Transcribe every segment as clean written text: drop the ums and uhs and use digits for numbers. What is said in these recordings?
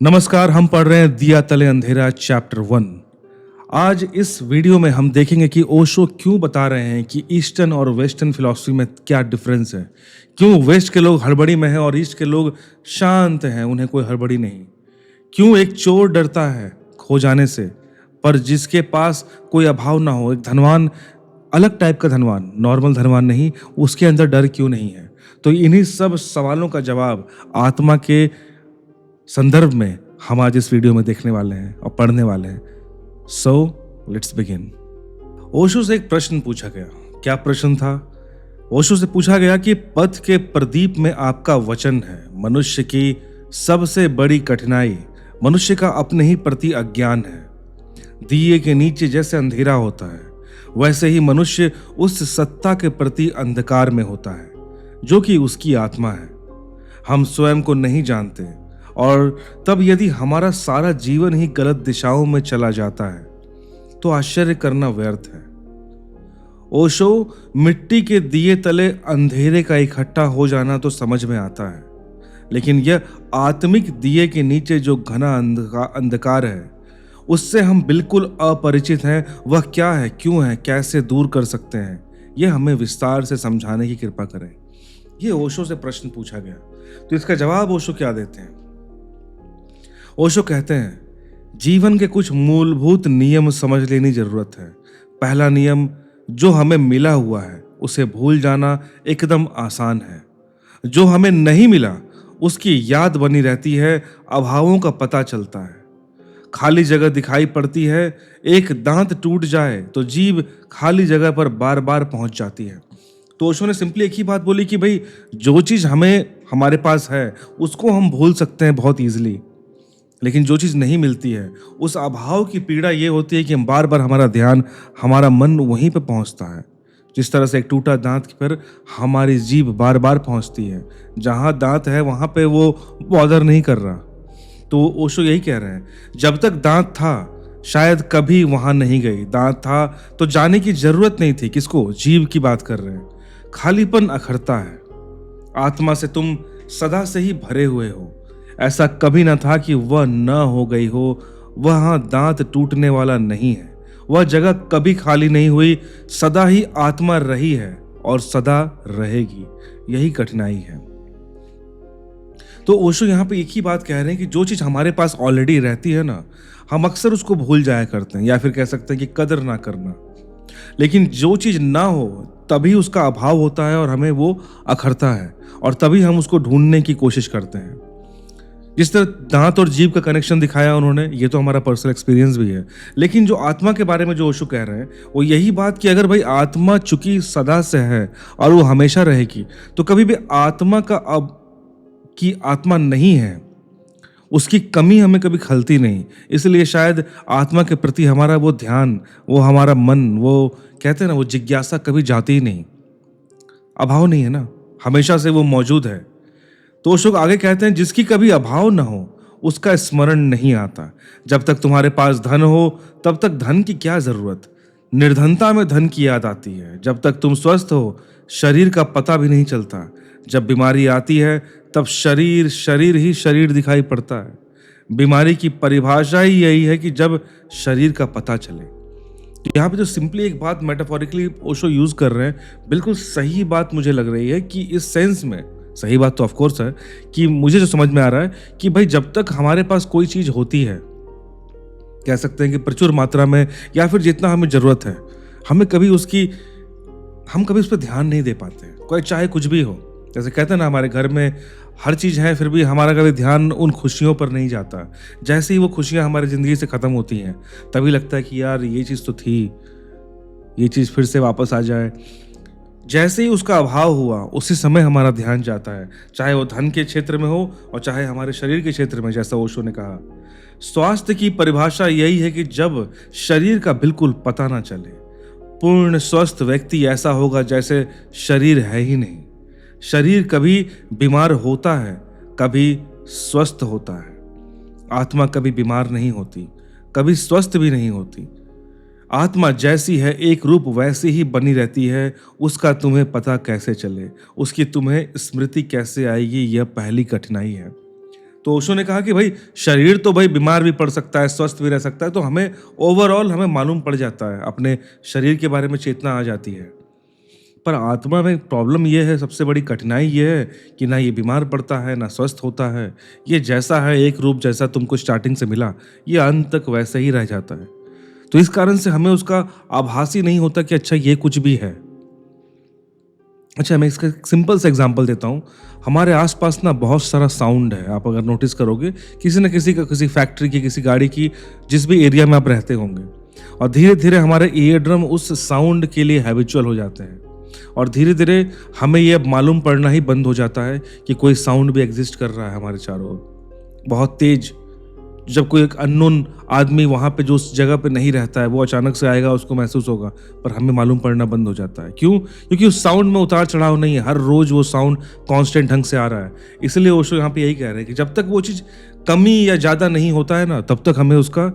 नमस्कार। हम पढ़ रहे हैं दिया तले अंधेरा चैप्टर 1। आज इस वीडियो में हम देखेंगे कि ओशो क्यों बता रहे हैं कि ईस्टर्न और वेस्टर्न फिलॉसफी में क्या डिफरेंस है। क्यों वेस्ट के लोग हड़बड़ी में हैं और ईस्ट के लोग शांत हैं, उन्हें कोई हड़बड़ी नहीं। क्यों एक चोर डरता है खो जाने से, पर जिसके पास कोई अभाव ना हो, एक धनवान, अलग टाइप का धनवान, नॉर्मल धनवान नहीं, उसके अंदर डर क्यों नहीं है। तो इन्हीं सब सवालों का जवाब आत्मा के संदर्भ में हम आज इस वीडियो में देखने वाले हैं और पढ़ने वाले हैं। So let's begin. ओशो से एक प्रश्न पूछा गया। क्या प्रश्न था? ओशो से पूछा गया कि पथ के प्रदीप में आपका वचन है, मनुष्य की सबसे बड़ी कठिनाई मनुष्य का अपने ही प्रति अज्ञान है। दिए के नीचे जैसे अंधेरा होता है, वैसे ही मनुष्य उस सत्ता के प्रति अंधकार में होता है जो कि उसकी आत्मा है। हम स्वयं को नहीं जानते, और तब यदि हमारा सारा जीवन ही गलत दिशाओं में चला जाता है तो आश्चर्य करना व्यर्थ है। ओशो मिट्टी के दिए तले अंधेरे का इकट्ठा हो जाना तो समझ में आता है, लेकिन यह आत्मिक दिए के नीचे जो घना अंधकार है, उससे हम बिल्कुल अपरिचित हैं। वह क्या है, क्यों है, कैसे दूर कर सकते हैं, यह हमें विस्तार से समझाने की कृपा करें। यह ओशो से प्रश्न पूछा गया, तो इसका जवाब ओशो क्या देते हैं? ओशो कहते हैं जीवन के कुछ मूलभूत नियम समझ लेनी जरूरत है। पहला नियम, जो हमें मिला हुआ है उसे भूल जाना एकदम आसान है। जो हमें नहीं मिला उसकी याद बनी रहती है, अभावों का पता चलता है, खाली जगह दिखाई पड़ती है। एक दांत टूट जाए तो जीभ खाली जगह पर बार बार पहुंच जाती है। तो ओशो ने सिंपली एक ही बात बोली कि भाई, जो चीज हमारे पास है उसको हम भूल सकते हैं बहुत ईजिली, लेकिन जो चीज़ नहीं मिलती है उस अभाव की पीड़ा ये होती है कि हम बार बार हमारा ध्यान, हमारा मन वहीं पे पहुंचता है। जिस तरह से एक टूटा दांत पर हमारी जीभ बार बार पहुंचती है, जहां दांत है वहां पे वो बॉदर नहीं कर रहा। तो ओशो यही कह रहे हैं, जब तक दांत था शायद कभी वहां नहीं गई। दांत था तो जाने की जरूरत नहीं थी। किसको? जीभ की बात कर रहे हैं। खालीपन अखरता है। आत्मा से तुम सदा से ही भरे हुए हो। ऐसा कभी न था कि वह न हो गई हो। वहां दांत टूटने वाला नहीं है। वह जगह कभी खाली नहीं हुई। सदा ही आत्मा रही है और सदा रहेगी। यही कठिनाई है। तो ओशो यहाँ पे एक ही बात कह रहे हैं कि जो चीज हमारे पास ऑलरेडी रहती है ना, हम अक्सर उसको भूल जाया करते हैं, या फिर कह सकते हैं कि कदर ना करना। लेकिन जो चीज ना हो तभी उसका अभाव होता है और हमें वो अखरता है, और तभी हम उसको ढूंढने की कोशिश करते हैं। जिस तरह दांत और जीभ का कनेक्शन दिखाया उन्होंने, ये तो हमारा पर्सनल एक्सपीरियंस भी है। लेकिन जो आत्मा के बारे में जो ओशो कह रहे हैं वो यही बात कि अगर भाई आत्मा चूंकि सदा से है और वो हमेशा रहेगी, तो कभी भी आत्मा का अब की आत्मा नहीं है, उसकी कमी हमें कभी खलती नहीं। इसलिए शायद आत्मा के प्रति हमारा वो ध्यान, वो हमारा मन, वो कहते हैं ना, वो जिज्ञासा कभी जाती ही नहीं। अभाव नहीं है ना, हमेशा से वो मौजूद है। तो ओशो आगे कहते हैं, जिसकी कभी अभाव न हो उसका स्मरण नहीं आता। जब तक तुम्हारे पास धन हो तब तक धन की क्या जरूरत। निर्धनता में धन की याद आती है। जब तक तुम स्वस्थ हो शरीर का पता भी नहीं चलता। जब बीमारी आती है तब शरीर शरीर ही शरीर दिखाई पड़ता है। बीमारी की परिभाषा ही यही है कि जब शरीर का पता चले। तो यहाँ पे जो सिंपली एक बात मेटाफोरिकली ओशो यूज कर रहे हैं, बिल्कुल सही बात मुझे लग रही है कि इस सेंस में सही बात तो ऑफ कोर्स है कि मुझे जो समझ में आ रहा है कि भाई, जब तक हमारे पास कोई चीज होती है, कह सकते हैं कि प्रचुर मात्रा में, या फिर जितना हमें जरूरत है, हम कभी उस पर ध्यान नहीं दे पाते, कोई चाहे कुछ भी हो। जैसे कहते हैं ना, हमारे घर में हर चीज है फिर भी हमारा कभी ध्यान उन खुशियों पर नहीं जाता। जैसे ही वो खुशियां हमारी जिंदगी से खत्म होती हैं तभी लगता है कि यार ये चीज तो थी, ये चीज फिर से वापस आ जाए। जैसे ही उसका अभाव हुआ उसी समय हमारा ध्यान जाता है, चाहे वो धन के क्षेत्र में हो और चाहे हमारे शरीर के क्षेत्र में। जैसा ओशो ने कहा, स्वास्थ्य की परिभाषा यही है कि जब शरीर का बिल्कुल पता ना चले। पूर्ण स्वस्थ व्यक्ति ऐसा होगा जैसे शरीर है ही नहीं। शरीर कभी बीमार होता है, कभी स्वस्थ होता है। आत्मा कभी बीमार नहीं होती, कभी स्वस्थ भी नहीं होती। आत्मा जैसी है एक रूप वैसी ही बनी रहती है। उसका तुम्हें पता कैसे चले, उसकी तुम्हें स्मृति कैसे आएगी, यह पहली कठिनाई है। तो ओशो ने कहा कि भाई शरीर तो भाई बीमार भी पड़ सकता है, स्वस्थ भी रह सकता है, तो हमें ओवरऑल हमें मालूम पड़ जाता है, अपने शरीर के बारे में चेतना आ जाती है। पर आत्मा में प्रॉब्लम ये है, सबसे बड़ी कठिनाई ये है कि ना ये बीमार पड़ता है ना स्वस्थ होता है। ये जैसा है, एक रूप जैसा तुमको स्टार्टिंग से मिला, ये अंत तक वैसे ही रह जाता है। तो इस कारण से हमें उसका आभास ही नहीं होता कि अच्छा ये कुछ भी है। अच्छा, मैं इसका एक सिंपल सा एग्जांपल देता हूँ। हमारे आसपास ना बहुत सारा साउंड है, आप अगर नोटिस करोगे किसी न किसी का, किसी फैक्ट्री की, किसी गाड़ी की, जिस भी एरिया में आप रहते होंगे, और धीरे धीरे हमारे ईयर ड्रम उस साउंड के लिए हैबिचुअल हो जाते हैं, और धीरे धीरे हमें ये अब मालूम पड़ना ही बंद हो जाता है कि कोई साउंड भी एग्जिस्ट कर रहा है हमारे चारों ओर, बहुत तेज। जब कोई एक अननोन आदमी वहाँ पे जो उस जगह पे नहीं रहता है, वो अचानक से आएगा, उसको महसूस होगा, पर हमें मालूम पड़ना बंद हो जाता है। क्यों? क्योंकि उस साउंड में उतार चढ़ाव नहीं है, हर रोज वो साउंड कांस्टेंट ढंग से आ रहा है। इसलिए ओशो यहाँ पे यही कह रहे हैं कि जब तक वो चीज़ कमी या ज़्यादा नहीं होता है ना, तब तक हमें उसका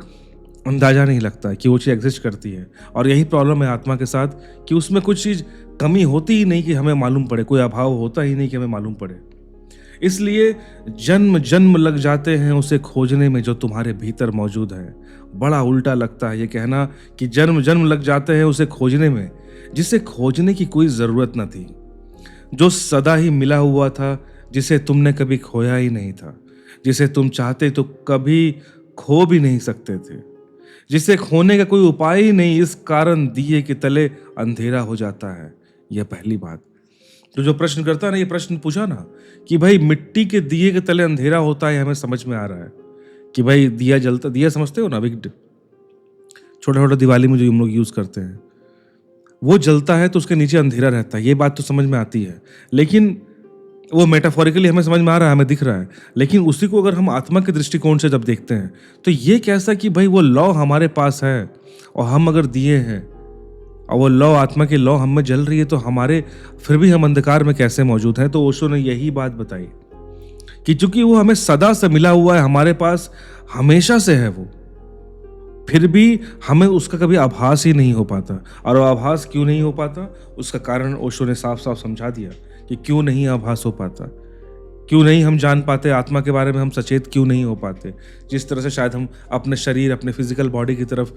अंदाजा नहीं लगता है कि वो चीज़ एग्जिस्ट करती है। और यही प्रॉब्लम है आत्मा के साथ कि उसमें कुछ चीज़ कमी होती ही नहीं कि हमें मालूम पड़े, कोई अभाव होता ही नहीं कि हमें मालूम पड़े। इसलिए जन्म जन्म लग जाते हैं उसे खोजने में जो तुम्हारे भीतर मौजूद है। बड़ा उल्टा लगता है ये कहना कि जन्म जन्म लग जाते हैं उसे खोजने में, जिसे खोजने की कोई ज़रूरत न थी, जो सदा ही मिला हुआ था, जिसे तुमने कभी खोया ही नहीं था, जिसे तुम चाहते तो कभी खो भी नहीं सकते थे, जिसे खोने का कोई उपाय ही नहीं, इस कारण दिए के तले अंधेरा हो जाता है। यह पहली बात। तो जो प्रश्न करता है ना, ये प्रश्न पूछा ना कि भाई मिट्टी के दिए के तले अंधेरा होता है, हमें समझ में आ रहा है कि भाई दिया जलता, दिया समझते हो ना, अभी छोटा छोटा दिवाली में जो हम लोग यूज करते हैं, वो जलता है तो उसके नीचे अंधेरा रहता है, ये बात तो समझ में आती है। लेकिन वो मेटाफोरिकली हमें समझ में आ रहा है, हमें दिख रहा है। लेकिन उसी को अगर हम आत्मा के दृष्टिकोण से जब देखते हैं, तो ये कैसा कि भाई वो लौ हमारे पास है, और हम अगर दिए हैं और वो लौ, आत्मा की लौ हम में जल रही है, तो हमारे फिर भी हम अंधकार में कैसे मौजूद हैं। तो ओशो ने यही बात बताई कि चूंकि वो हमें सदा से मिला हुआ है, हमारे पास हमेशा से है वो, फिर भी हमें उसका कभी आभास ही नहीं हो पाता। और वो आभास क्यों नहीं हो पाता, उसका कारण ओशो ने साफ साफ समझा दिया कि क्यों नहीं आभास हो पाता, क्यों नहीं हम जान पाते, आत्मा के बारे में हम सचेत क्यों नहीं हो पाते। जिस तरह से शायद हम अपने शरीर, अपने फिजिकल बॉडी की तरफ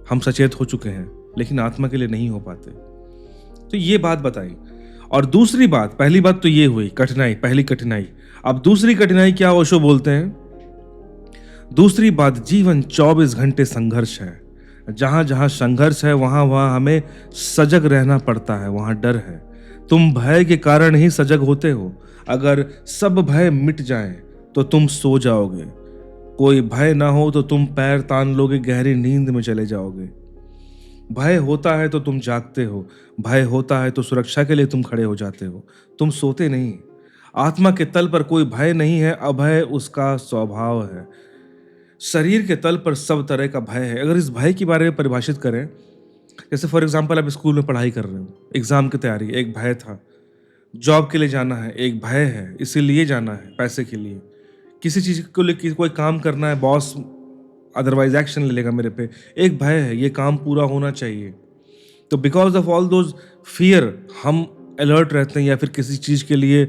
हम सचेत हो चुके हैं, लेकिन आत्मा के लिए नहीं हो पाते। तो ये बात बताई। और दूसरी बात, पहली बात तो ये हुई कठिनाई, पहली कठिनाई। अब दूसरी कठिनाई क्या ओशो बोलते हैं? दूसरी बात, जीवन 24 घंटे संघर्ष है। जहां जहां संघर्ष है, वहां वहां हमें सजग रहना पड़ता है, वहां डर है। तुम भय के कारण ही सजग होते हो। अगर सब भय मिट जाएं तो तुम सो जाओगे। कोई भय ना हो तो तुम पैर तान लोगे, गहरी नींद में चले जाओगे। भय होता है तो तुम जागते हो, भय होता है तो सुरक्षा के लिए तुम खड़े हो जाते हो, तुम सोते नहीं। आत्मा के तल पर कोई भय नहीं है, अभय उसका स्वभाव है। शरीर के तल पर सब तरह का भय है। अगर इस भय के बारे में परिभाषित करें, जैसे फॉर एग्जांपल आप स्कूल में पढ़ाई कर रहे हो, एग्जाम की तैयारी, एक भय था। जॉब के लिए जाना है, एक भय है, इसीलिए जाना है, पैसे के लिए। किसी चीज को लेकर कोई काम करना है, बॉस अदरवाइज एक्शन ले लेगा मेरे पे, एक भय है, ये काम पूरा होना चाहिए। तो because of all those fear हम अलर्ट रहते हैं, या फिर किसी चीज के लिए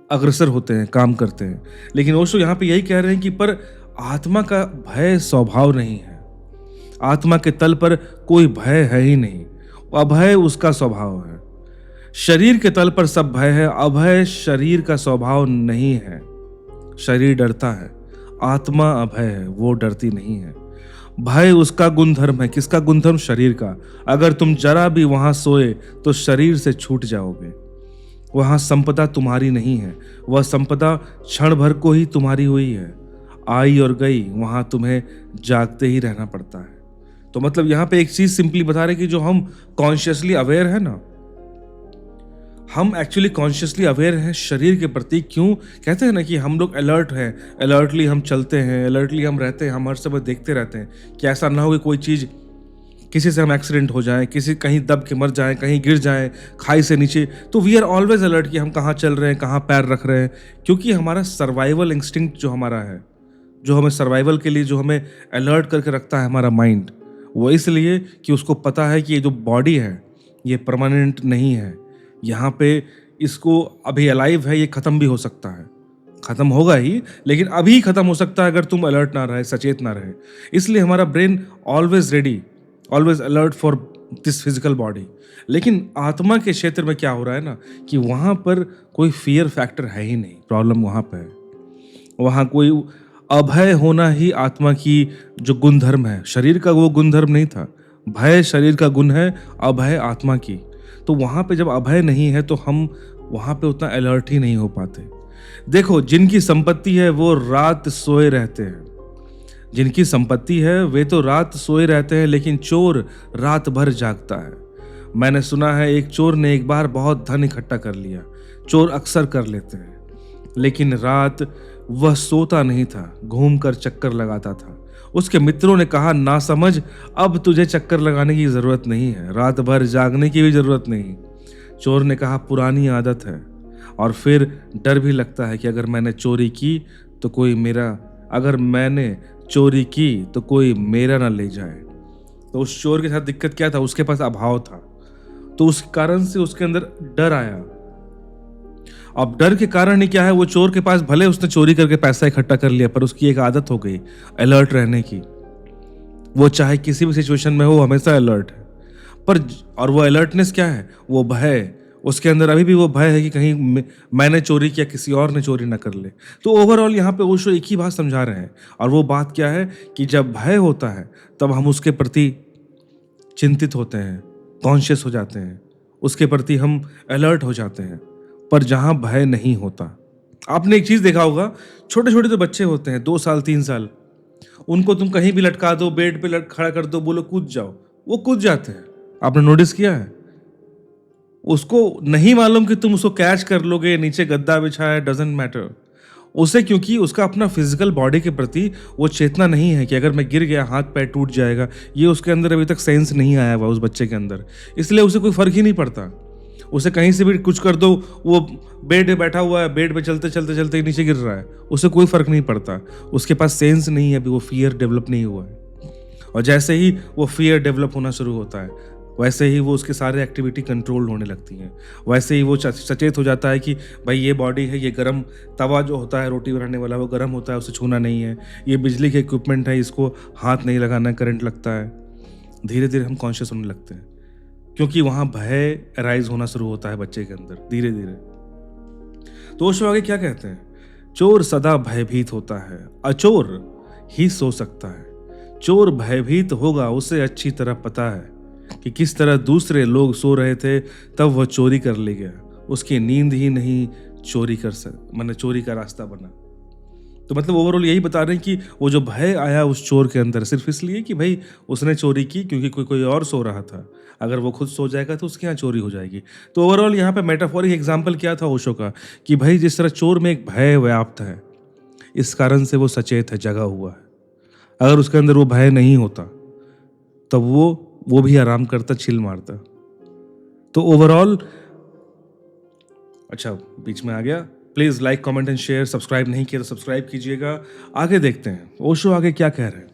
अग्रसर होते हैं, काम करते हैं। लेकिन ओशो यहाँ पे यही कह रहे हैं कि पर आत्मा का भय स्वभाव नहीं है। आत्मा के तल पर कोई भय है ही नहीं, अभय उसका स्वभाव है। शरीर के तल पर सब भय है, अभय शरीर का स्वभाव नहीं है। शरीर डरता है, आत्मा अभय है, वो डरती नहीं है। भय उसका गुणधर्म है। किसका गुणधर्म? शरीर का। अगर तुम जरा भी वहां सोए तो शरीर से छूट जाओगे। वहां संपदा तुम्हारी नहीं है, वह संपदा क्षण भर को ही तुम्हारी हुई है, आई और गई, वहां तुम्हें जागते ही रहना पड़ता है। तो मतलब यहाँ पे एक चीज सिंपली बता रहे कि जो हम कॉन्शियसली अवेयर है ना, हम एक्चुअली कॉन्शियसली अवेयर हैं शरीर के प्रति। क्यों कहते हैं ना कि हम लोग अलर्ट हैं, अलर्टली हम चलते हैं, अलर्टली हम रहते हैं, हम हर समय देखते रहते हैं कि ऐसा ना हो कि कोई चीज़, किसी से हम एक्सीडेंट हो जाए, किसी कहीं दब के मर जाए, कहीं गिर जाए खाई से नीचे, तो वी आर ऑलवेज अलर्ट कि हम कहाँ चल रहे हैं, कहाँ पैर रख रहे हैं। क्योंकि हमारा सर्वाइवल इंस्टिंक्ट जो हमारा है, जो हमें सर्वाइवल के लिए जो हमें अलर्ट करके रखता है हमारा माइंड, वो इसलिए कि उसको पता है कि ये जो बॉडी है ये परमानेंट नहीं है, यहाँ पे इसको अभी अलाइव है, ये ख़त्म भी हो सकता है। खत्म होगा ही, लेकिन अभी खत्म हो सकता है अगर तुम अलर्ट ना रहे, सचेत ना रहे। इसलिए हमारा brain always ready, always alert for this physical body. लेकिन आत्मा के क्षेत्र में क्या हो रहा है ना कि वहां पर कोई फियर फैक्टर है ही नहीं। प्रॉब्लम वहां पे है, वहां कोई अभय होना ही आत्मा की जो गुणधर्म है। शरीर का वो गुणधर्म नहीं था। भय शरीर का गुण है, अभय आत्मा की। तो वहां पे जब अभय नहीं है तो हम वहां पे उतना अलर्ट ही नहीं हो पाते। देखो, जिनकी संपत्ति है वो रात सोए रहते हैं, जिनकी संपत्ति है वे तो रात सोए रहते हैं, लेकिन चोर रात भर जागता है। मैंने सुना है एक चोर ने एक बार बहुत धन इकट्ठा कर लिया। चोर अक्सर कर लेते हैं, लेकिन रात वह सोता नहीं था, घूमकर चक्कर लगाता था। उसके मित्रों ने कहा, ना समझ, अब तुझे चक्कर लगाने की जरूरत नहीं है, रात भर जागने की भी जरूरत नहीं। चोर ने कहा, पुरानी आदत है, और फिर डर भी लगता है कि अगर मैंने चोरी की तो कोई मेरा ना ले जाए। तो उस चोर के साथ दिक्कत क्या था? उसके पास अभाव था, तो उस कारण से उसके अंदर डर आया। अब डर के कारण ही क्या है, वो चोर के पास भले उसने चोरी करके पैसा इकट्ठा कर लिया, पर उसकी एक आदत हो गई अलर्ट रहने की। वो चाहे किसी भी सिचुएशन में हो, हमेशा अलर्ट है। और वो अलर्टनेस क्या है? वो भय। उसके अंदर अभी भी वो भय है कि कहीं मैंने चोरी किया, किसी और ने चोरी ना कर ले। तो ओवरऑल यहाँ पे ओशो एक ही बात समझा रहे हैं, और वो बात क्या है कि जब भय होता है तब हम उसके प्रति चिंतित होते हैं, कॉन्शियस हो जाते हैं, उसके प्रति हम अलर्ट हो जाते हैं। पर जहां भय नहीं होता, आपने एक चीज देखा होगा, छोटे छोटे जो बच्चे होते हैं 2 साल 3 साल, उनको तुम कहीं भी लटका दो, बेड पे खड़ा कर दो, बोलो कूद जाओ, वो कूद जाते हैं। आपने नोटिस किया है? उसको नहीं मालूम कि तुम उसको कैच कर लोगे, नीचे गद्दा बिछा है, डजंट मैटर उसे, क्योंकि उसका अपना फिजिकल बॉडी के प्रति वो चेतना नहीं है कि अगर मैं गिर गया हाथ पैर टूट जाएगा। ये उसके अंदर अभी तक सेंस नहीं आया हुआ उस बच्चे के अंदर, इसलिए उसे कोई फर्क ही नहीं पड़ता। उसे कहीं से भी कुछ कर दो, वो बेड पे बैठा हुआ है, बेड पे चलते चलते चलते नीचे गिर रहा है, उसे कोई फर्क नहीं पड़ता। उसके पास सेंस नहीं है, अभी वो फियर डेवलप नहीं हुआ है। और जैसे ही वो फियर डेवलप होना शुरू होता है, वैसे ही वो उसके सारे एक्टिविटी कंट्रोल होने लगती हैं। वैसे ही वो सचेत हो जाता है कि भाई ये बॉडी है, ये गर्म तवा जो होता है रोटी बनाने वाला, वो गर्म होता है, उसे छूना नहीं है। ये बिजली के इक्विपमेंट है, इसको हाथ नहीं लगाना, करंट लगता है। धीरे धीरे हम कॉन्शियस होने लगते हैं, क्योंकि वहाँ भय अराइज होना शुरू होता है बच्चे के अंदर धीरे धीरे। तो ओशो आगे क्या कहते हैं? चोर सदा भयभीत होता है, अचोर ही सो सकता है। चोर भयभीत होगा, उसे अच्छी तरह पता है कि किस तरह दूसरे लोग सो रहे थे तब वह चोरी कर ले गया। उसकी नींद ही नहीं चोरी का रास्ता बना। तो मतलब ओवरऑल यही बता रहे हैं कि वो जो भय आया उस चोर के अंदर सिर्फ इसलिए कि भाई उसने चोरी की क्योंकि कोई और सो रहा था। अगर वो खुद सो जाएगा तो उसके यहाँ चोरी हो जाएगी। तो ओवरऑल यहाँ पे मेटाफोरिक एग्जाम्पल क्या था ओशो का कि भाई जिस तरह चोर में एक भय व्याप्त है, इस कारण से वो सचेत है, जगा हुआ है। अगर उसके अंदर वो भय नहीं होता तब वो भी आराम करता, चिल मारता। तो ओवरऑल अच्छा बीच में आ गया। Please like comment and share. Subscribe नहीं किया तो सब्सक्राइब कीजिएगा। आगे देखते हैं ओशो आगे क्या कह रहे हैं।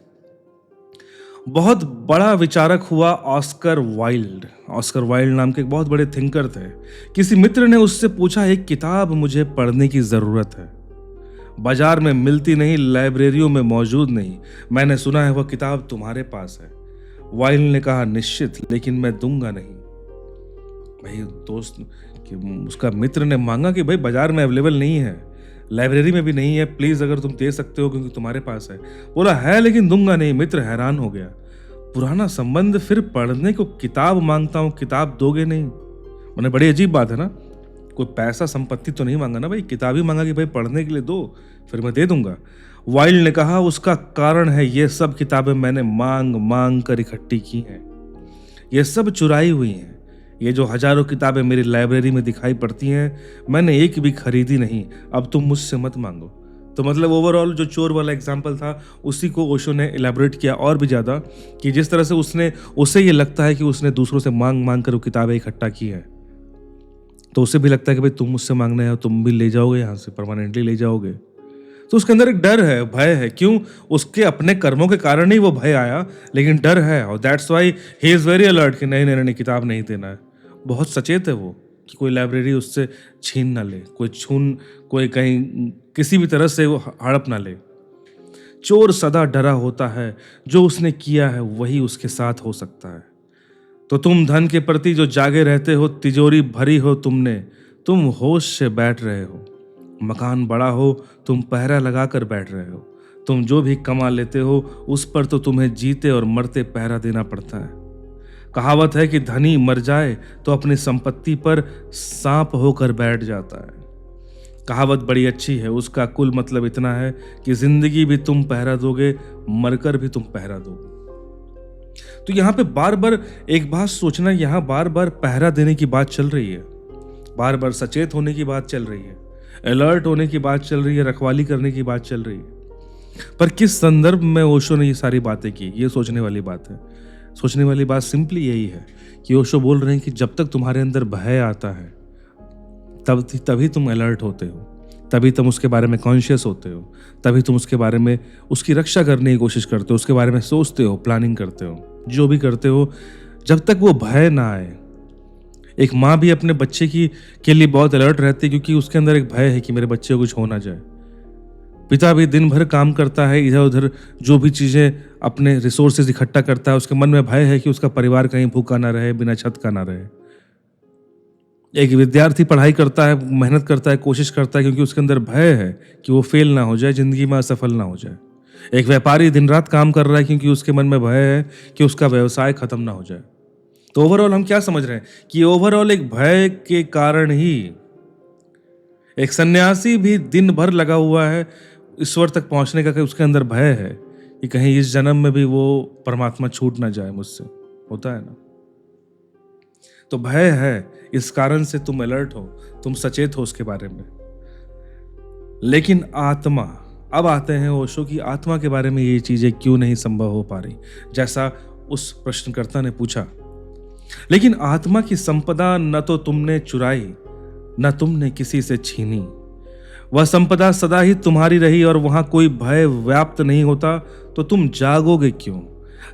बहुत बड़ा विचारक हुआ ऑस्कर वाइल्ड। ऑस्कर वाइल्ड नाम के एक बहुत बड़े थिंकर थे। किसी मित्र ने उससे पूछा, एक किताब मुझे पढ़ने की जरूरत है, बाजार में मिलती नहीं, लाइब्रेरियों में मौजूद नहीं, मैंने सुना है वह किताब तुम्हारे पास है। वाइल्ड ने कहा, निश्चित, लेकिन मैं दूंगा नहीं। भाई दोस्त कि उसका मित्र ने मांगा कि भाई बाजार में अवेलेबल नहीं है, लाइब्रेरी में भी नहीं है, प्लीज अगर तुम दे सकते हो क्योंकि तुम्हारे पास है। बोला है लेकिन दूंगा नहीं। मित्र हैरान हो गया, पुराना संबंध, फिर पढ़ने को किताब मांगता हूं, किताब दोगे नहीं? मैंने बड़ी अजीब बात है ना, कोई पैसा संपत्ति तो नहीं मांगा ना भाई, किताब ही मांगा कि भाई पढ़ने के लिए दो, फिर मैं दे दूंगा। वाइल्ड ने कहा, उसका कारण है ये सब किताबें मैंने मांग मांग कर इकट्ठी की हैं, ये सब चुराई हुई हैं। ये जो हजारों किताबें मेरी लाइब्रेरी में दिखाई पड़ती हैं, मैंने एक भी खरीदी नहीं, अब तुम मुझसे मत मांगो। तो मतलब ओवरऑल जो चोर वाला एग्जाम्पल था उसी को ओशो ने इलेबोरेट किया और भी ज़्यादा, कि जिस तरह से उसे ये लगता है कि उसने दूसरों से मांग मांग कर वो किताबें इकट्ठा की है, तो उसे भी लगता है कि भाई तुम मुझसे मांगने हो, तुम भी ले जाओगे, यहाँ से परमानेंटली ले जाओगे। तो उसके अंदर एक डर है, भय है। क्यों? उसके अपने कर्मों के कारण ही वो भय आया, लेकिन डर है, और that's why he is very alert कि नहीं नहीं नहीं, किताब नहीं देना है। बहुत सचेत है वो। कि कोई लाइब्रेरी उससे छीन ना ले, कोई कहीं किसी भी तरह से वो हड़प ना ले। चोर सदा डरा होता है, जो उसने किया है वही उसके साथ हो सकता है। तो तुम धन के प्रति जो जागे रहते हो, तिजोरी भरी हो तुमने, तुम होश से बैठ रहे हो। मकान बड़ा हो, तुम पहरा लगा कर बैठ रहे हो। तुम जो भी कमा लेते हो उस पर तो तुम्हें जीते और मरते पहरा देना पड़ता है। कहावत है कि धनी मर जाए तो अपनी संपत्ति पर सांप होकर बैठ जाता है। कहावत बड़ी अच्छी है, उसका कुल मतलब इतना है कि जिंदगी भी तुम पहरा दोगे, मरकर भी तुम पहरा दोगे। तो यहाँ पे बार बार एक बात सोचना, यहाँ बार बार पहरा देने की बात चल रही है, बार बार सचेत होने की बात चल रही है, अलर्ट होने की बात चल रही है, रखवाली करने की बात चल रही है। पर किस संदर्भ में ओशो ने ये सारी बातें की, ये सोचने वाली बात है। सोचने वाली बात सिंपली यही है कि ओशो बोल रहे हैं कि जब तक तुम्हारे अंदर भय आता है तभी तुम अलर्ट होते हो, तभी तुम उसके बारे में कॉन्शियस होते हो, तभी तुम उसके बारे में उसकी रक्षा करने की कोशिश करते हो, उसके बारे में सोचते हो, प्लानिंग करते हो, जो भी करते हो। जब तक वो भय ना आए, एक माँ भी अपने बच्चे के लिए बहुत अलर्ट रहती है, क्योंकि उसके अंदर एक भय है कि मेरे बच्चे को कुछ हो ना जाए। पिता भी दिन भर काम करता है, इधर उधर जो भी चीज़ें अपने रिसोर्सेज इकट्ठा करता है, उसके मन में भय है कि उसका परिवार कहीं भूखा ना रहे, बिना छत का ना रहे। एक विद्यार्थी पढ़ाई करता है, मेहनत करता है, कोशिश करता है, क्योंकि उसके अंदर भय है कि वो फेल ना हो जाए, जिंदगी में असफल ना हो जाए। एक व्यापारी दिन रात काम कर रहा है, क्योंकि उसके मन में भय है कि उसका व्यवसाय खत्म ना हो जाए। तो ओवरऑल हम क्या समझ रहे हैं कि ओवरऑल एक भय के कारण ही एक सन्यासी भी दिन भर लगा हुआ है ईश्वर तक पहुंचने का, कि उसके अंदर भय है कि कहीं इस जन्म में भी वो परमात्मा छूट ना जाए मुझसे। होता है ना? तो भय है, इस कारण से तुम अलर्ट हो, तुम सचेत हो उसके बारे में। लेकिन आत्मा, अब आते हैं ओशो की आत्मा के बारे में, ये चीजें क्यों नहीं संभव हो पा रही, जैसा उस प्रश्नकर्ता ने पूछा। लेकिन आत्मा की संपदा न तो तुमने चुराई, न तुमने किसी से छीनी। वह संपदा सदा ही तुम्हारी रही, और वहां कोई भय व्याप्त नहीं होता, तो तुम जागोगे क्यों?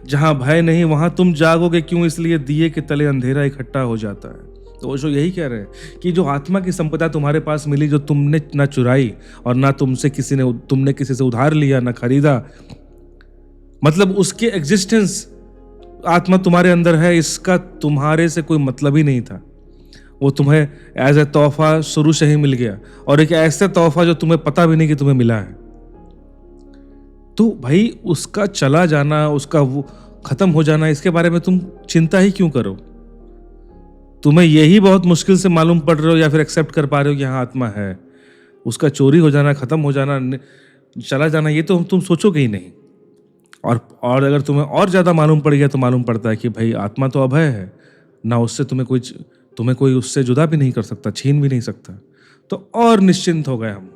जहां भय नहीं वहां तुम जागोगे क्यों? इसलिए दिए के तले अंधेरा इकट्ठा हो जाता है। तो ओशो यही कह रहे हैं कि जो आत्मा की संपदा तुम्हारे पास मिली, जो तुमने ना चुराई और ना तुमने किसी से उधार लिया, ना खरीदा, मतलब उसके एग्जिस्टेंस, आत्मा तुम्हारे अंदर है, इसका तुम्हारे से कोई मतलब ही नहीं था। वो तुम्हें एज ए तोहफा शुरू से ही मिल गया, और एक ऐसा तोहफा जो तुम्हें पता भी नहीं कि तुम्हें मिला है। तो भाई उसका चला जाना, उसका वो खत्म हो जाना, इसके बारे में तुम चिंता ही क्यों करो? तुम्हें यही बहुत मुश्किल से मालूम पड़ रहे हो या फिर एक्सेप्ट कर पा रहे हो कि हाँ आत्मा है। उसका चोरी हो जाना, खत्म हो जाना, चला जाना, ये तो तुम सोचोगे ही नहीं। और अगर तुम्हें और ज्यादा मालूम पड़ गया तो मालूम पड़ता है कि भाई आत्मा तो अभय है ना, उससे तुम्हें कोई उससे जुदा भी नहीं कर सकता, छीन भी नहीं सकता। तो और निश्चिंत हो गए हम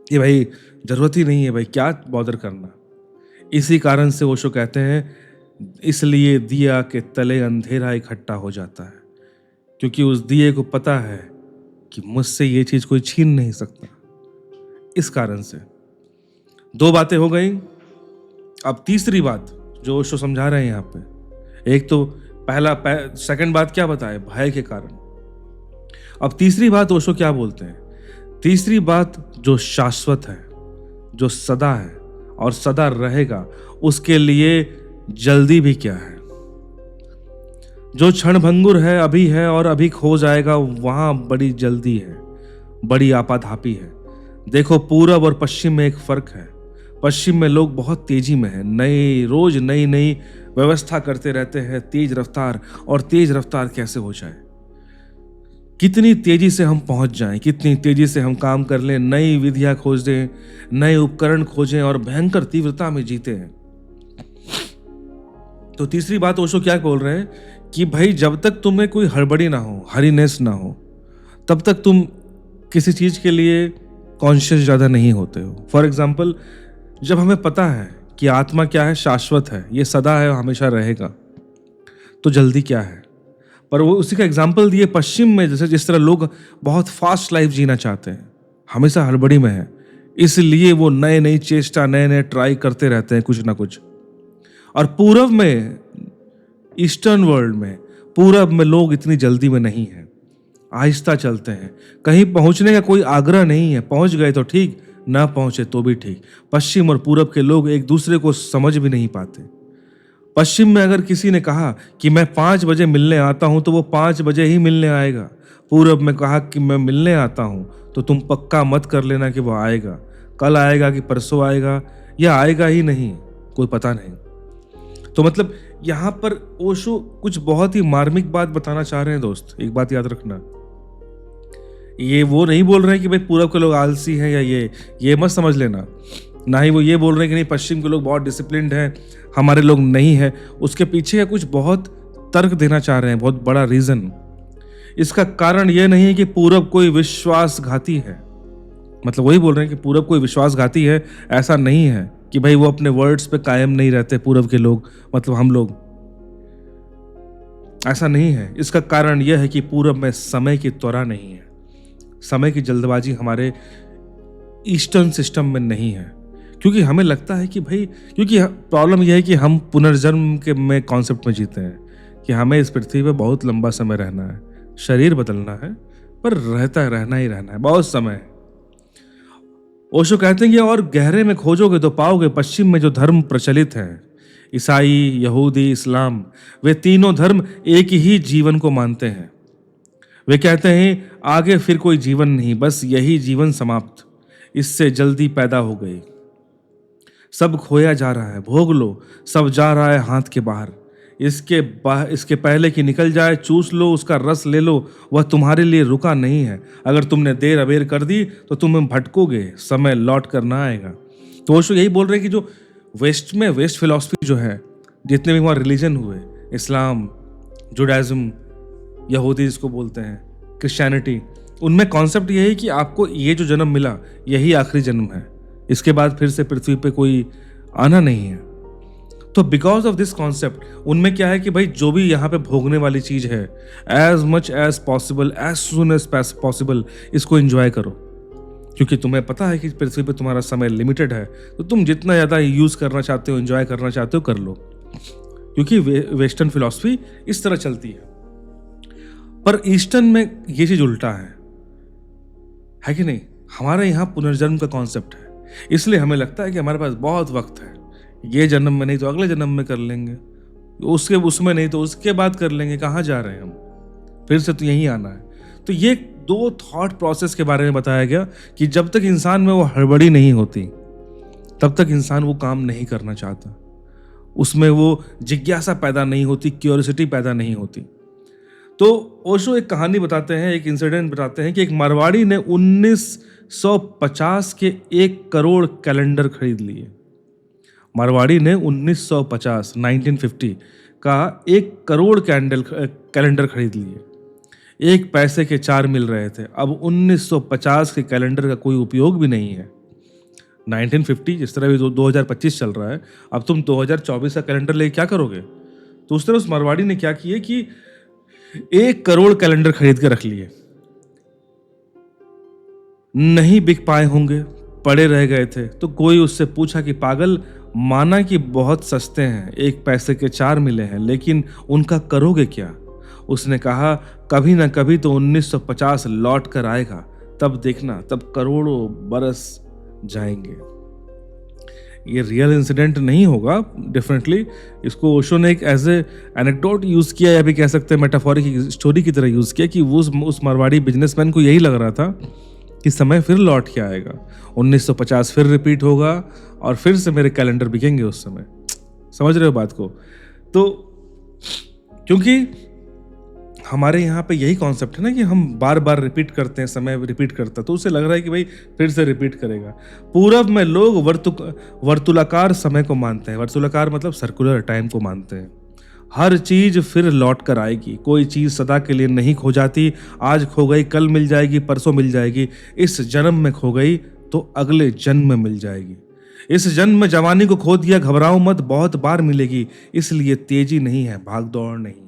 कि भाई जरूरत ही नहीं है, भाई क्या बॉदर करना। इसी कारण से ओशो कहते हैं इसलिए दिया के तले अंधेरा इकट्ठा हो जाता है, क्योंकि उस दिए को पता है कि मुझसे ये चीज कोई छीन नहीं सकता। इस कारण से दो बातें हो गई। अब तीसरी बात जो ओशो समझा रहे हैं यहाँ पे, एक तो सेकंड बात क्या बताए, भय के कारण। अब तीसरी बात ओशो क्या बोलते हैं? तीसरी बात जो शाश्वत है, जो सदा है और सदा रहेगा, उसके लिए जल्दी भी क्या है। जो क्षणभंगुर है, अभी है और अभी खो जाएगा, वहां बड़ी जल्दी है, बड़ी आपाधापी है। देखो पूरब और पश्चिम में एक फर्क है। पश्चिम में लोग बहुत तेजी में हैं, रोज नई नई व्यवस्था करते रहते हैं, तेज रफ्तार। और तेज रफ्तार कैसे हो जाए, कितनी तेजी से हम पहुंच जाएं, कितनी तेजी से हम काम कर लें, नई विधियां खोज दें, नए उपकरण खोजें और भयंकर तीव्रता में जीते हैं। तो तीसरी बात ओशो क्या बोल रहे हैं कि भाई जब तक तुम्हें कोई हड़बड़ी ना हो, हरीनेस ना हो, तब तक तुम किसी चीज के लिए कॉन्शियस ज्यादा नहीं होते हो। फॉर एग्जाम्पल, जब हमें पता है कि आत्मा क्या है, शाश्वत है, ये सदा है, हमेशा रहेगा, तो जल्दी क्या है। पर वो उसी का एग्जाम्पल दिए पश्चिम में, जैसे जिस तरह लोग बहुत फास्ट लाइफ जीना चाहते हैं, हमेशा हड़बड़ी में है, इसलिए वो नए नई चेष्टा, नए नए ट्राई करते रहते हैं कुछ ना कुछ। और पूरब में, ईस्टर्न वर्ल्ड में, पूरब में लोग इतनी जल्दी में नहीं है। आहिस्ता चलते हैं। कहीं पहुंचने का कोई आग्रह नहीं है, पहुंच गए तो ठीक, ना पहुंचे तो भी ठीक। पश्चिम और पूरब के लोग एक दूसरे को समझ भी नहीं पाते। पश्चिम में अगर किसी ने कहा कि मैं 5 बजे मिलने आता हूं तो वो 5 बजे ही मिलने आएगा। पूरब में कहा कि मैं मिलने आता हूं तो तुम पक्का मत कर लेना कि वो आएगा। कल आएगा कि परसों आएगा या आएगा ही नहीं, कोई पता नहीं। तो मतलब यहाँ पर ओशो कुछ बहुत ही मार्मिक बात बताना चाह रहे हैं दोस्त। एक बात याद रखना, ये वो नहीं बोल रहे हैं कि भाई पूरब के लोग आलसी हैं या ये मत समझ लेना। ना ही वो ये बोल रहे हैं कि नहीं पश्चिम के लोग बहुत डिसिप्लिन्ड हैं, हमारे लोग नहीं है। उसके पीछे का कुछ बहुत तर्क देना चाह रहे हैं, बहुत बड़ा रीजन। इसका कारण यह नहीं है कि पूरब कोई विश्वासघाती है, मतलब वही बोल रहे हैं कि पूरब कोई विश्वासघाती है, ऐसा नहीं है कि भाई वो अपने वर्ड्स पे कायम नहीं रहते पूरब के लोग, मतलब हम लोग, ऐसा नहीं है। इसका कारण यह है कि पूरब में समय की त्वरा नहीं है, समय की जल्दबाजी हमारे ईस्टर्न सिस्टम में नहीं है। क्योंकि हमें लगता है कि भाई, क्योंकि प्रॉब्लम यह है कि हम पुनर्जन्म के में कॉन्सेप्ट में जीते हैं कि हमें इस पृथ्वी पे बहुत लंबा समय रहना है, शरीर बदलना है, पर रहना ही रहना है, बहुत समय है। ओशो कहते हैं कि और गहरे में खोजोगे तो पाओगे पश्चिम में जो धर्म प्रचलित हैं, ईसाई, यहूदी, इस्लाम, वे तीनों धर्म एक ही जीवन को मानते हैं। वे कहते हैं आगे फिर कोई जीवन नहीं, बस यही जीवन समाप्त, इससे जल्दी पैदा हो गई। सब खोया जा रहा है, भोग लो, सब जा रहा है हाथ के बाहर। इसके पहले कि निकल जाए, चूस लो, उसका रस ले लो, वह तुम्हारे लिए रुका नहीं है। अगर तुमने देर अबेर कर दी तो तुम भटकोगे, समय लौट कर ना आएगा। तो ओशो यही बोल रहे हैं कि जो वेस्ट फिलॉसफी जो है, जितने भी वहाँ रिलीजन हुए, इस्लाम, जुडाइज्म, यहूदी जिसको बोलते हैं, क्रिश्चियनिटी, उनमें कॉन्सेप्ट यही है कि आपको ये जो जन्म मिला यही आखिरी जन्म है, इसके बाद फिर से पृथ्वी पे कोई आना नहीं है। तो बिकॉज ऑफ दिस कॉन्सेप्ट उनमें क्या है कि भाई जो भी यहाँ पे भोगने वाली चीज है, as much as possible, as soon as possible इसको एंजॉय करो। क्योंकि तुम्हें पता है कि पृथ्वी पे तुम्हारा समय लिमिटेड है, तो तुम जितना ज़्यादा यूज करना चाहते हो, एंजॉय करना चाहते हो, कर लो। क्योंकि वेस्टर्न फिलॉसफी इस तरह चलती है। पर ईस्टर्न में ये चीज उल्टा है कि नहीं? हमारे यहाँ पुनर्जन्म का कॉन्सेप्ट है, इसलिए हमें लगता है कि हमारे पास बहुत वक्त है, ये जन्म में नहीं तो अगले जन्म में कर लेंगे, उसमें नहीं तो उसके बाद कर लेंगे, कहाँ जा रहे हैं हम, फिर से तो यहीं आना है। तो ये 2 थॉट प्रोसेस के बारे में बताया गया कि जब तक इंसान में वो हड़बड़ी नहीं होती तब तक इंसान वो काम नहीं करना चाहता, उसमें वो जिज्ञासा पैदा नहीं होती, क्यूरियोसिटी पैदा नहीं होती। तो ओशो एक कहानी बताते हैं, एक इंसिडेंट बताते हैं कि एक मारवाड़ी ने 1950 के 1 करोड़ कैलेंडर खरीद लिए। मारवाड़ी ने 1950 का 1 करोड़ कैलेंडर खरीद लिए। 1 पैसे के 4 मिल रहे थे। अब 1950 के कैलेंडर का कोई उपयोग भी नहीं है। 1950 जिस तरह भी 2025 चल रहा है, अब तुम 2024 का कैलेंडर लेके क्या करोगे? तो उस तरह उस मारवाड़ी ने क्या किए कि 1 करोड़ कैलेंडर खरीद के रख लिए। नहीं बिक पाए होंगे, पड़े रह गए थे, तो कोई उससे पूछा कि पागल, माना कि बहुत सस्ते हैं, 1 पैसे के 4 मिले हैं, लेकिन उनका करोगे क्या? उसने कहा कभी ना कभी तो 1950 लौट कर आएगा, तब देखना, तब करोड़ों बरस जाएंगे। ये रियल इंसिडेंट नहीं होगा डेफिनेटली, इसको ओशो ने एक एज ए एनेक्डोट यूज किया, या भी कह सकते हैं मेटाफोरिक स्टोरी की तरह यूज किया कि उस मारवाड़ी बिजनेसमैन को यही लग रहा था कि समय फिर लौट के आएगा, 1950 फिर रिपीट होगा और फिर से मेरे कैलेंडर बिकेंगे उस समय। समझ रहे हो बात को? तो क्योंकि हमारे यहाँ पे यही कॉन्सेप्ट है ना कि हम बार बार रिपीट करते हैं, समय रिपीट करता है, तो उसे लग रहा है कि भाई फिर से रिपीट करेगा। पूरब में लोग वर्तुलाकार समय को मानते हैं, वर्तुलाकार मतलब सर्कुलर टाइम को मानते हैं। हर चीज फिर लौट कर आएगी, कोई चीज सदा के लिए नहीं खो जाती। आज खो गई कल मिल जाएगी, परसों मिल जाएगी, इस जन्म में खो गई तो अगले जन्म में मिल जाएगी। इस जन्म में जवानी को खो दिया, घबराओ मत, बहुत बार मिलेगी, इसलिए तेजी नहीं है, भाग दौड़ नहीं है।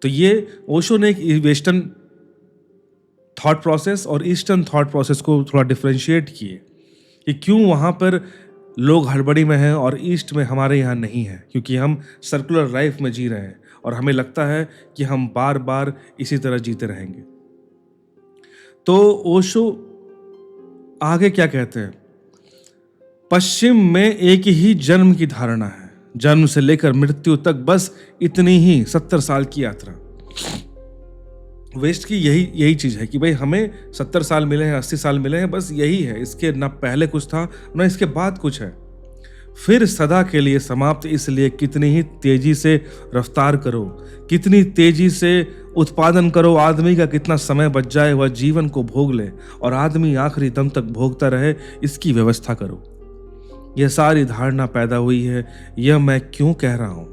तो ये ओशो ने एक वेस्टर्न थॉट प्रोसेस और ईस्टर्न थॉट प्रोसेस को थोड़ा डिफरेंशिएट किए कि क्यों वहाँ पर लोग हड़बड़ी में हैं और ईस्ट में हमारे यहाँ नहीं है, क्योंकि हम सर्कुलर लाइफ में जी रहे हैं और हमें लगता है कि हम बार बार इसी तरह जीते रहेंगे। तो ओशो आगे क्या कहते हैं, पश्चिम में एक ही जन्म की धारणा है, जन्म से लेकर मृत्यु तक बस इतनी ही 70 साल की यात्रा। वेस्ट की यही चीज है कि भाई हमें 70 साल मिले हैं, 80 साल मिले हैं, बस यही है, इसके ना पहले कुछ था ना इसके बाद कुछ है, फिर सदा के लिए समाप्त। इसलिए कितनी ही तेजी से रफ्तार करो, कितनी तेजी से उत्पादन करो, आदमी का कितना समय बच जाए वह जीवन को भोग ले और आदमी आखिरी दम तक भोगता रहे, इसकी व्यवस्था करो। यह सारी धारणा पैदा हुई है। यह मैं क्यों कह रहा हूं?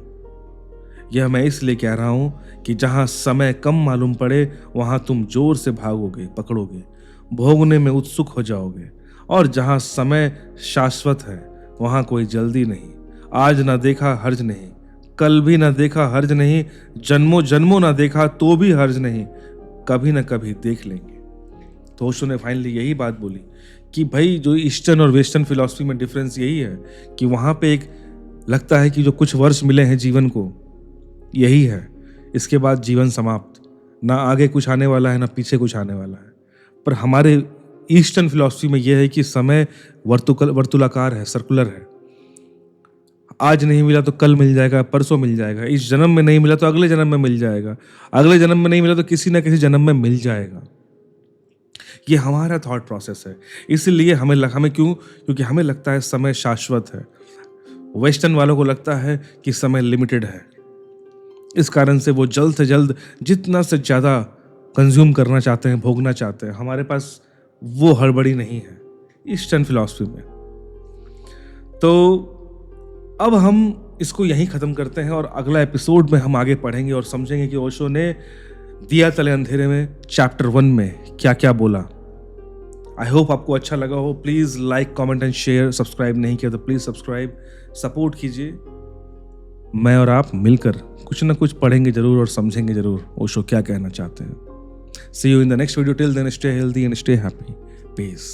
यह मैं इसलिए कह रहा हूं कि जहां समय कम मालूम पड़े वहां तुम जोर से भागोगे, पकड़ोगे, भोगने में उत्सुक हो जाओगे। और जहां समय शाश्वत है वहां कोई जल्दी नहीं। आज ना देखा हर्ज नहीं, कल भी ना देखा हर्ज नहीं, जन्मों जन्मों ना देखा तो भी हर्ज नहीं, कभी ना कभी देख लेंगे। तो ओशो ने फाइनली यही बात बोली कि भाई जो ईस्टर्न और वेस्टर्न फिलॉसफी में डिफरेंस यही है कि वहां पे एक लगता है कि जो कुछ वर्ष मिले हैं जीवन को यही है, इसके बाद जीवन समाप्त, ना आगे कुछ आने वाला है ना पीछे कुछ आने वाला है। पर हमारे ईस्टर्न फिलॉसफी में यह है कि समय वर्तुलाकार है, सर्कुलर है। आज नहीं मिला तो कल मिल जाएगा, परसों मिल जाएगा, इस जन्म में नहीं मिला तो अगले जन्म में मिल जाएगा, अगले जन्म में नहीं मिला तो किसी ना किसी जन्म में मिल जाएगा। ये हमारा थॉट प्रोसेस है। इसलिए हमें क्योंकि हमें लगता है समय शाश्वत है। वेस्टर्न वालों को लगता है कि समय लिमिटेड है। इस कारण से वो जल्द से जल्द जितना से ज़्यादा कंज्यूम करना चाहते हैं, भोगना चाहते हैं। हमारे पास वो हड़बड़ी नहीं है ईस्टर्न फिलॉसफी में। तो अब हम इसको यहीं ख़त्म करते हैं और अगला एपिसोड में हम आगे पढ़ेंगे और समझेंगे कि ओशो ने दिया तले अंधेरे में चैप्टर 1 में क्या क्या बोला। आई होप आपको अच्छा लगा हो। Please like, comment and share. Subscribe नहीं किया तो प्लीज़ सब्सक्राइब, सपोर्ट कीजिए। मैं और आप मिलकर कुछ ना कुछ पढ़ेंगे जरूर और समझेंगे जरूर ओशो क्या कहना चाहते हैं। See you in the next video. Till then, stay healthy and stay happy. Peace.